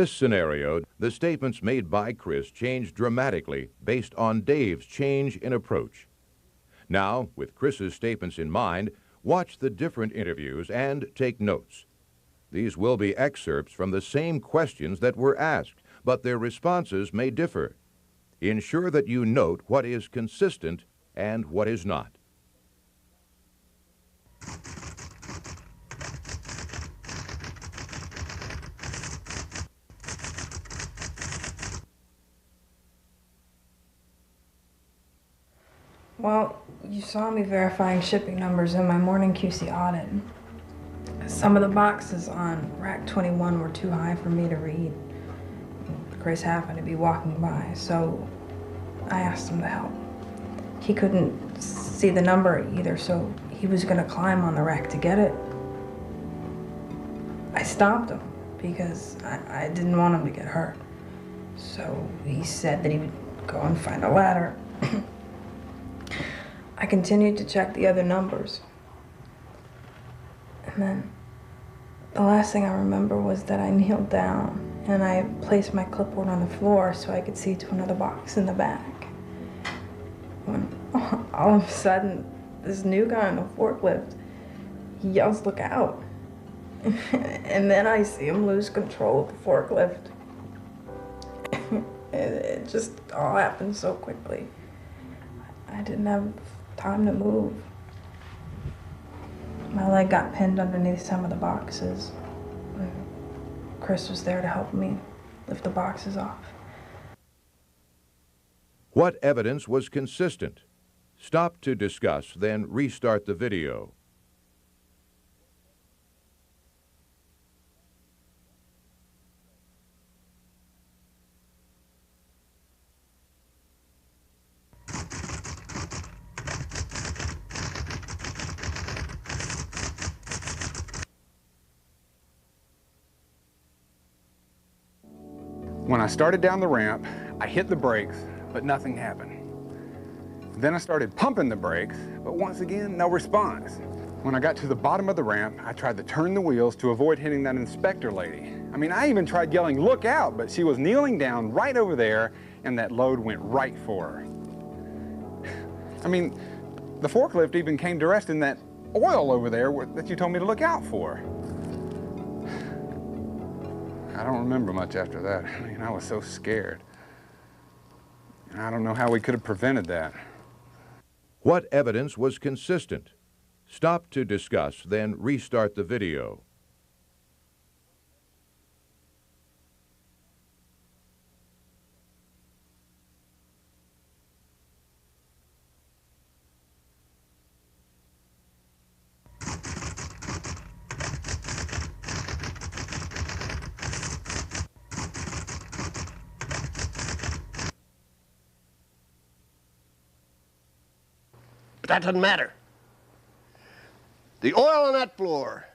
this scenario, the statements made by Chris changed dramatically based on Dave's change in approach. Now, with Chris's statements in mind, watch the different interviews and take notes. These will be excerpts from the same questions that were asked, but their responses may differ. Ensure that you note what is consistent and what is not. Well, you saw me verifying shipping numbers in my morning QC audit. Some of the boxes on rack 21 were too high for me to read. Chris happened to be walking by, so I asked him to help. He couldn't see the number either, so he was going to climb on the rack to get it. I stopped him because I didn't want him to get hurt. So he said that he would go and find a ladder. I continued to check the other numbers. And then the last thing I remember was that I kneeled down and I placed my clipboard on the floor so I could see to another box in the back. When all of a sudden, this new guy on the forklift, he yells, "Look out." And then I see him lose control of the forklift. It just all happened so quickly. I didn't have time to move. My leg got pinned underneath some of the boxes. Chris was there to help me lift the boxes off. What evidence was consistent? Stop to discuss, then restart the video. When I started down the ramp, I hit the brakes, but nothing happened. Then I started pumping the brakes, but once again, no response. When I got to the bottom of the ramp, I tried to turn the wheels to avoid hitting that inspector lady. I mean, I even tried yelling, "Look out," but she was kneeling down right over there, and that load went right for her. I mean, the forklift even came dressed in that oil over there that you told me to look out for. I don't remember much after that. I mean, I was so scared. I don't know how we could have prevented that. What evidence was consistent? Stop to discuss, then restart the video. That doesn't matter. The oil on that floor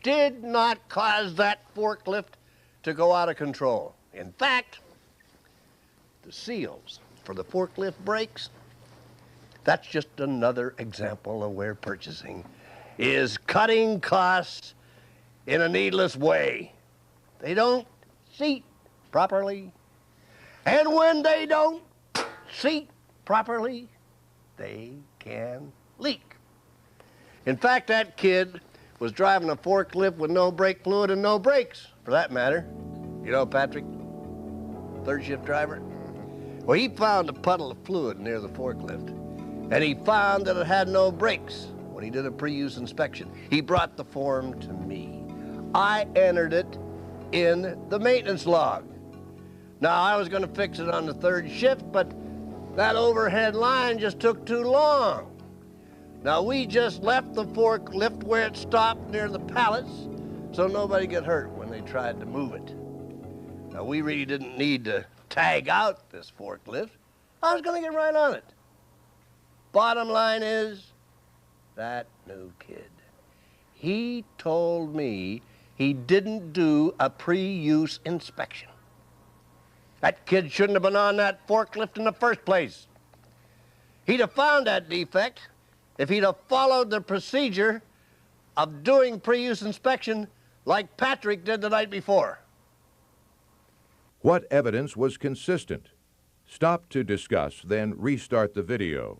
did not cause that forklift to go out of control. In fact, the seals for the forklift brakes, that's just another example of where purchasing is cutting costs in a needless way. They don't seat properly. And when they don't seat properly, they can leak. In fact, that kid was driving a forklift with no brake fluid and no brakes, for that matter. You know Patrick, third shift driver? Well, he found a puddle of fluid near the forklift, and he found that it had no brakes when he did a pre-use inspection. He brought the form to me. I entered it in the maintenance log. Now, I was gonna fix it on the third shift, but that overhead line just took too long. Now, we just left the forklift where it stopped near the pallets so nobody get hurt when they tried to move it. Now, we really didn't need to tag out this forklift. I was gonna get right on it. Bottom line is, that new kid, he told me he didn't do a pre-use inspection. That kid shouldn't have been on that forklift in the first place. He'd have found that defect if he'd have followed the procedure of doing pre-use inspection like Patrick did the night before. What evidence was consistent? Stop to discuss, then restart the video.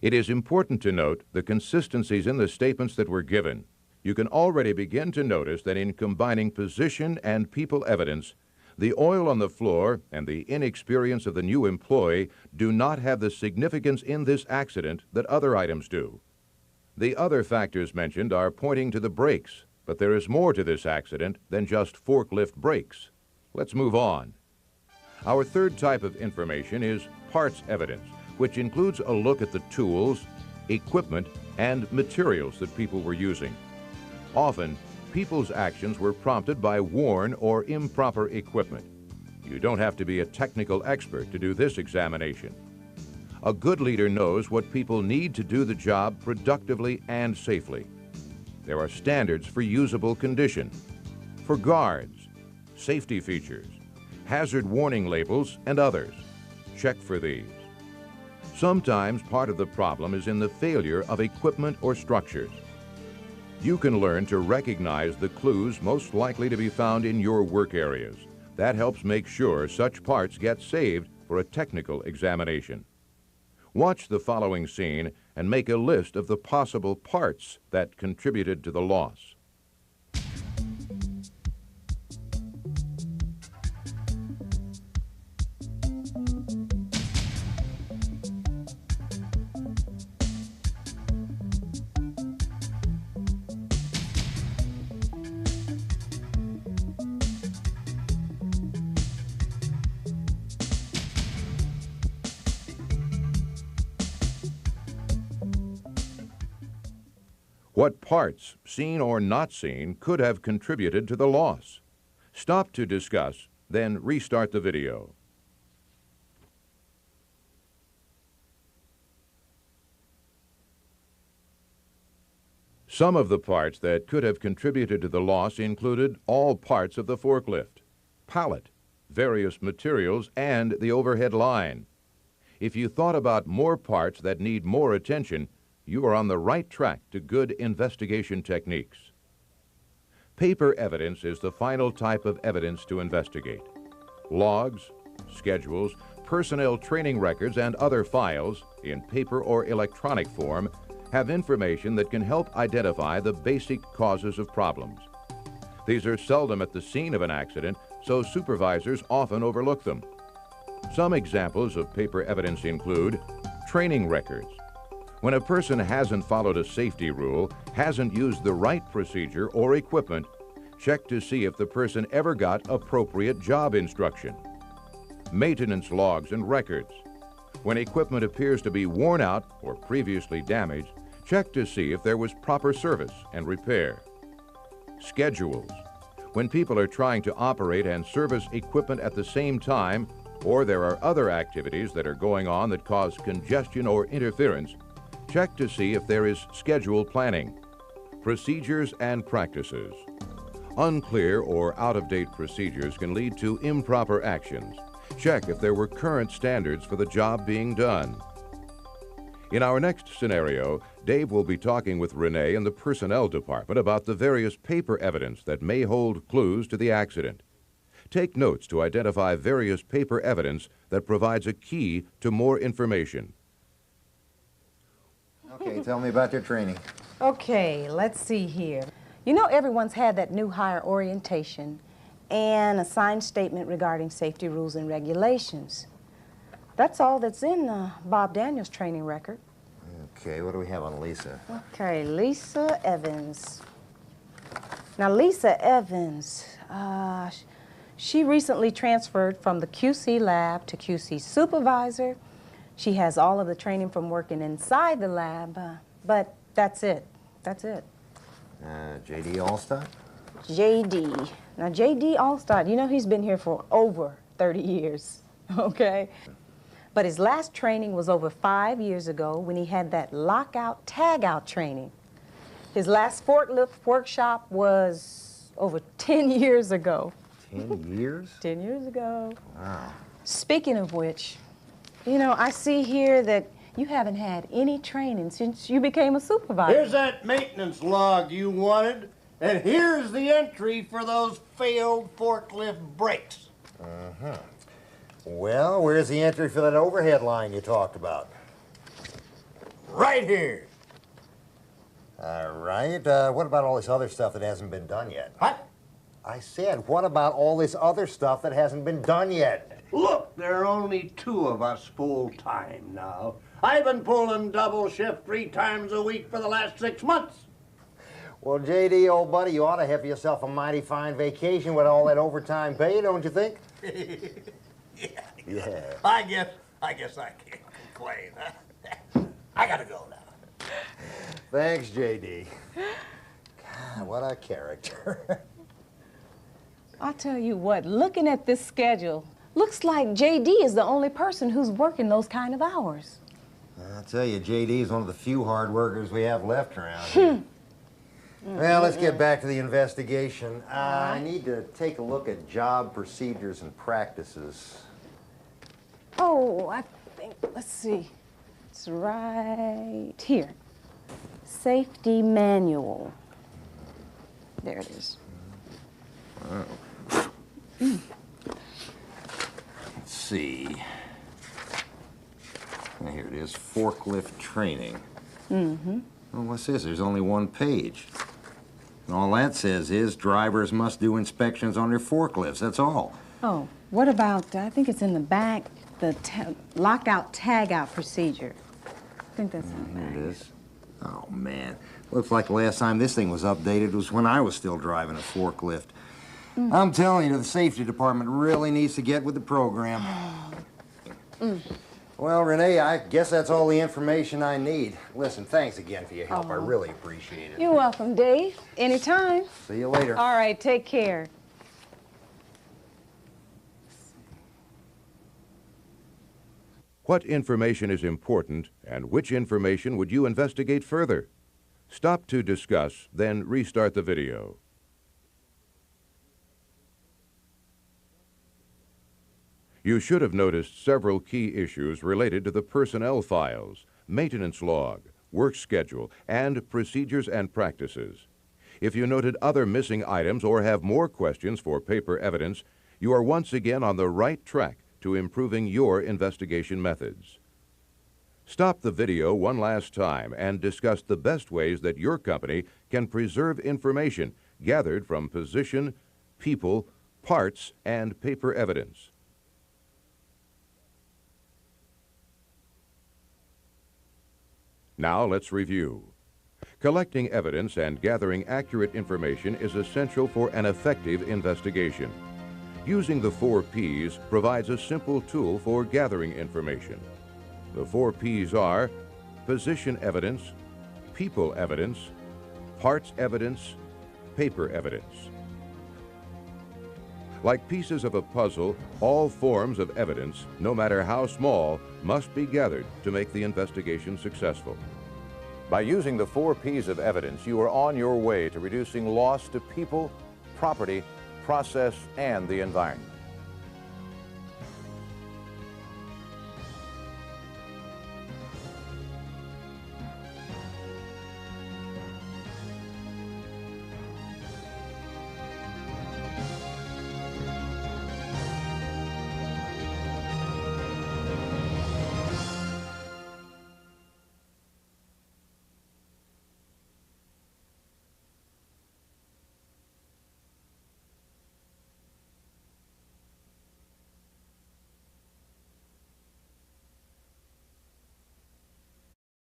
It is important to note the consistencies in the statements that were given. You can already begin to notice that in combining position and people evidence, the oil on the floor and the inexperience of the new employee do not have the significance in this accident that other items do. The other factors mentioned are pointing to the brakes, but there is more to this accident than just forklift brakes. Let's move on. Our third type of information is parts evidence, which includes a look at the tools, equipment, and materials that people were using. Often, people's actions were prompted by worn or improper equipment. You don't have to be a technical expert to do this examination. A good leader knows what people need to do the job productively and safely. There are standards for usable condition, for guards, safety features, hazard warning labels, and others. Check for these. Sometimes part of the problem is in the failure of equipment or structures. You can learn to recognize the clues most likely to be found in your work areas. That helps make sure such parts get saved for a technical examination. Watch the following scene and make a list of the possible parts that contributed to the loss. What parts, seen or not seen, could have contributed to the loss? Stop to discuss, then restart the video. Some of the parts that could have contributed to the loss included all parts of the forklift, pallet, various materials, and the overhead line. If you thought about more parts that need more attention, you are on the right track to good investigation techniques. Paper evidence is the final type of evidence to investigate. Logs, schedules, personnel training records, and other files, in paper or electronic form, have information that can help identify the basic causes of problems. These are seldom at the scene of an accident, so supervisors often overlook them. Some examples of paper evidence include training records. When a person hasn't followed a safety rule, hasn't used the right procedure or equipment, check to see if the person ever got appropriate job instruction. Maintenance logs and records. When equipment appears to be worn out or previously damaged, check to see if there was proper service and repair. Schedules. When people are trying to operate and service equipment at the same time, or there are other activities that are going on that cause congestion or interference, check to see if there is schedule planning. Procedures and practices. Unclear or out-of-date procedures can lead to improper actions. Check if there were current standards for the job being done. In our next scenario, Dave will be talking with Renee in the personnel department about the various paper evidence that may hold clues to the accident. Take notes to identify various paper evidence that provides a key to more information. Okay, tell me about your training. Okay, let's see here. You know, everyone's had that new hire orientation and a signed statement regarding safety rules and regulations. That's all that's in Bob Daniels' training record. Okay, what do we have on Lisa? Okay, Lisa Evans. Now, Lisa Evans, she recently transferred from the QC lab to QC supervisor. She has all of the training from working inside the lab, but that's it. That's it. J.D. Allstott? J.D. Now, J.D. Allstott, you know he's been here for over 30 years, okay? But his last training was over 5 years ago when he had that lockout, tagout training. His last forklift workshop was over 10 years ago. 10 years? 10 years ago. Wow. Speaking of which, you know, I see here that You haven't had any training since you became a supervisor. Here's that maintenance log you wanted, and here's the entry for those failed forklift brakes. Well, where's the entry for that overhead line you talked about? Right here. All right. What about all this other stuff that hasn't been done yet? What? I said, what about all this other stuff that hasn't been done yet? Look, there are only 2 of us full time now. I've been pulling double shift 3 times a week for the last 6 months. Well, J.D., old buddy, you ought to have yourself a mighty fine vacation with all that overtime pay, don't you think? Yeah. I guess I can't complain. I gotta go now. Thanks, J.D. God, what a character. I'll tell you what, looking at this schedule, looks like J.D. is the only person who's working those kind of hours. I'll tell you, J.D. is one of the few hard workers we have left around here. Well, let's get back to the investigation. I need to take a look at job procedures and practices. Oh, I think, let's see. It's right here. Safety manual. There it is. Let's see. Now, here it is, forklift training. Well, what's this? There's only 1 page. And all that says is drivers must do inspections on their forklifts, that's all. Oh, what about, I think it's in the back, the lockout tagout procedure. I think that's in the back. Here it is. Oh, man. Looks like the last time this thing was updated was when I was still driving a forklift. I'm telling you, the safety department really needs to get with the program. Well, Renee, I guess that's all the information I need. Listen, thanks again for your help. I really appreciate it. You're welcome, Dave. Anytime. See you later. All right, take care. What information is important, and which information would you investigate further? Stop to discuss, then restart the video. You should have noticed several key issues related to the personnel files, maintenance log, work schedule, and procedures and practices. If you noted other missing items or have more questions for paper evidence, you are once again on the right track to improving your investigation methods. Stop the video one last time and discuss the best ways that your company can preserve information gathered from position, people, parts, and paper evidence. Now let's review. Collecting evidence and gathering accurate information is essential for an effective investigation. Using the 4 Ps provides a simple tool for gathering information. The 4 Ps are position evidence, people evidence, parts evidence, paper evidence. Like pieces of a puzzle, all forms of evidence, no matter how small, must be gathered to make the investigation successful. By using the 4 Ps of evidence, you are on your way to reducing loss to people, property, process, and the environment.